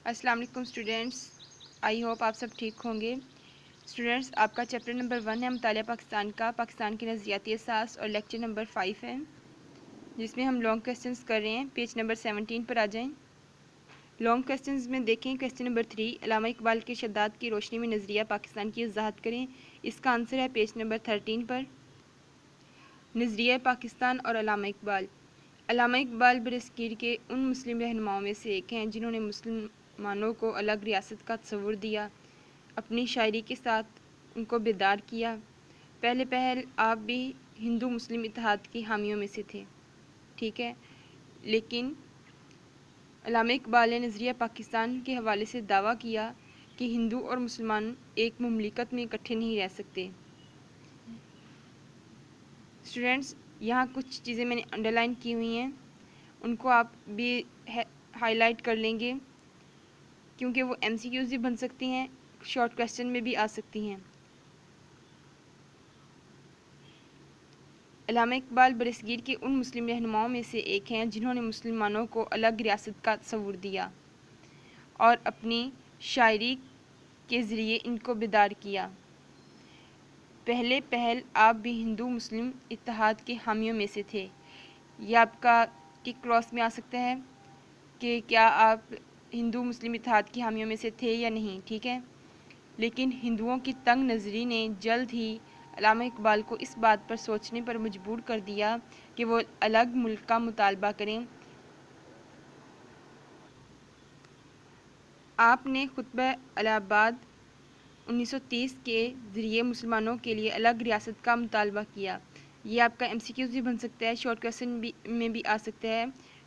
السلام علیکم students, I hope آپ سب ٹھیک ہوں گے۔ اسٹوڈینٹس، آپ کا چیپٹر نمبر 1 ہے مطالعہ پاکستان کا، پاکستان کے نظریاتی اساس، اور لیکچر نمبر 5 ہے جس میں ہم لانگ کویسچنز کر رہے ہیں۔ پیج نمبر 17 پر آ جائیں۔ لانگ کویسچنز میں دیکھیں کویسچن نمبر 3، علامہ اقبال کے ارشادات کی روشنی میں نظریہ پاکستان کی وضاحت کریں۔ اس کا آنسر ہے پیج نمبر 13 پر۔ نظریہ پاکستان اور علامہ اقبال۔ علامہ اقبال برصغیر کے ان مسلم رہنماؤں میں سے ایک ہیں جنہوں نے مسلمانوں کو الگ ریاست کا تصور دیا، اپنی شاعری کے ساتھ ان کو بیدار کیا۔ پہلے پہل آپ بھی ہندو مسلم اتحاد کی حامیوں میں سے تھے، ٹھیک ہے، لیکن علامہ اقبال نے نظریہ پاکستان کے حوالے سے دعویٰ کیا کہ ہندو اور مسلمان ایک مملکت میں اکٹھے نہیں رہ سکتے۔ اسٹوڈینٹس، یہاں کچھ چیزیں میں نے انڈر لائن کی ہوئی ہیں، ان کو آپ بھی ہائی لائٹ کر لیں گے کیونکہ وہ ایم سی کیوز بھی بن سکتی ہیں، شارٹ کویسچن میں بھی آ سکتی ہیں۔ علامہ اقبال برصغیر کے ان مسلم رہنماؤں میں سے ایک ہیں جنہوں نے مسلمانوں کو الگ ریاست کا تصور دیا اور اپنی شاعری کے ذریعے ان کو بیدار کیا۔ پہلے پہل آپ بھی ہندو مسلم اتحاد کے حامیوں میں سے تھے۔ یہ آپ کا ٹک کراس میں آ سکتا ہے کہ کیا آپ ہندو مسلم اتحاد کی حامیوں میں سے تھے یا نہیں، ٹھیک ہے، لیکن ہندوؤں کی تنگ نظری نے جلد ہی علامہ اقبال کو اس بات پر سوچنے پر مجبور کر دیا کہ وہ الگ ملک کا مطالبہ کریں۔ آپ نے خطبہ الہ آباد 1930 کے ذریعے مسلمانوں کے لیے الگ ریاست کا مطالبہ کیا۔ یہ آپ کا ایم سی کیوز بھی بن سکتا ہے، شارٹ کویسچن میں بھی آ سکتا ہے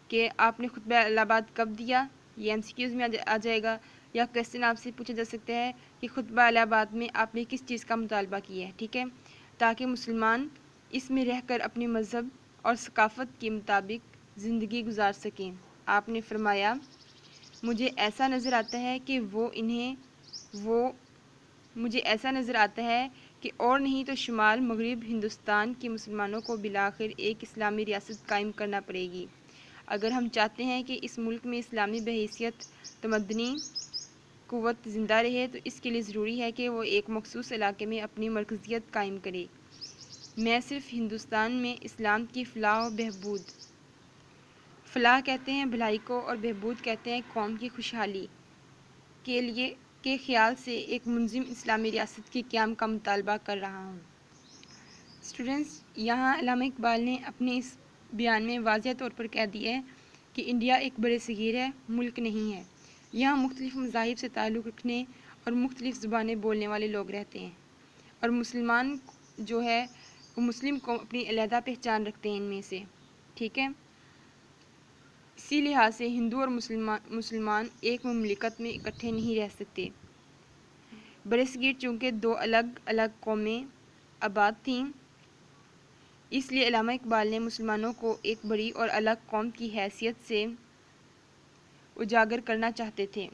کہ آپ نے خطبہ الہ آباد کب دیا، یہ ایم سی کیوز میں آ جائے گا، یا کویسچن آپ سے پوچھا جا سکتا ہے کہ خطبہ الہ آباد میں آپ نے کس چیز کا مطالبہ کیا ہے، ٹھیک ہے، تاکہ مسلمان اس میں رہ کر اپنے مذہب اور ثقافت کے مطابق زندگی گزار سکیں۔ آپ نے فرمایا، مجھے ایسا نظر آتا ہے کہ مجھے ایسا نظر آتا ہے کہ اور نہیں تو شمال مغرب ہندوستان کے مسلمانوں کو بالآخر ایک اسلامی ریاست قائم کرنا پڑے گی۔ اگر ہم چاہتے ہیں کہ اس ملک میں اسلامی بحیثیت تمدنی قوت زندہ رہے تو اس کے لیے ضروری ہے کہ وہ ایک مخصوص علاقے میں اپنی مرکزیت قائم کرے۔ میں صرف ہندوستان میں اسلام کی فلاح و بہبود، فلاح کہتے ہیں بھلائی کو اور بہبود کہتے ہیں قوم کی خوشحالی کے خیال سے ایک منظم اسلامی ریاست کے قیام کا مطالبہ کر رہا ہوں۔ اسٹوڈنٹس، یہاں علامہ اقبال نے اپنے اس بیان میں واضح طور پر کہہ دیا ہے کہ انڈیا ایک برصغیر ہے، ملک نہیں ہے۔ یہاں مختلف مذاہب سے تعلق رکھنے اور مختلف زبانیں بولنے والے لوگ رہتے ہیں، اور مسلمان جو ہے وہ مسلم کو اپنی علیحدہ پہچان رکھتے ہیں ان میں سے، ٹھیک ہے۔ اسی لحاظ سے ہندو اور مسلمان ایک مملکت میں اکٹھے نہیں رہ سکتے۔ برصغیر چونکہ دو الگ الگ قومیں آباد تھیں، اس لیے علامہ اقبال نے مسلمانوں کو ایک بڑی اور الگ قوم کی حیثیت سے اجاگر کرنا چاہتے تھے۔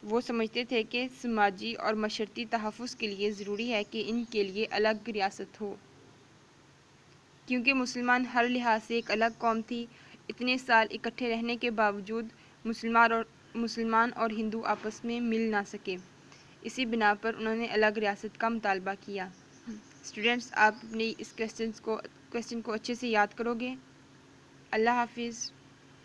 وہ سمجھتے تھے کہ سماجی اور معاشرتی تحفظ کے لیے ضروری ہے کہ ان کے لیے الگ ریاست ہو۔ کیونکہ مسلمان ہر لحاظ سے ایک الگ قوم تھی، اتنے سال اکٹھے رہنے کے باوجود مسلمان اور ہندو آپس میں مل نہ سکے، اسی بنا پر انہوں نے الگ ریاست کا مطالبہ کیا۔ اسٹوڈینٹس، آپ اپنی اس کویسچن کو اچھے سے یاد کرو گے۔ اللہ حافظ۔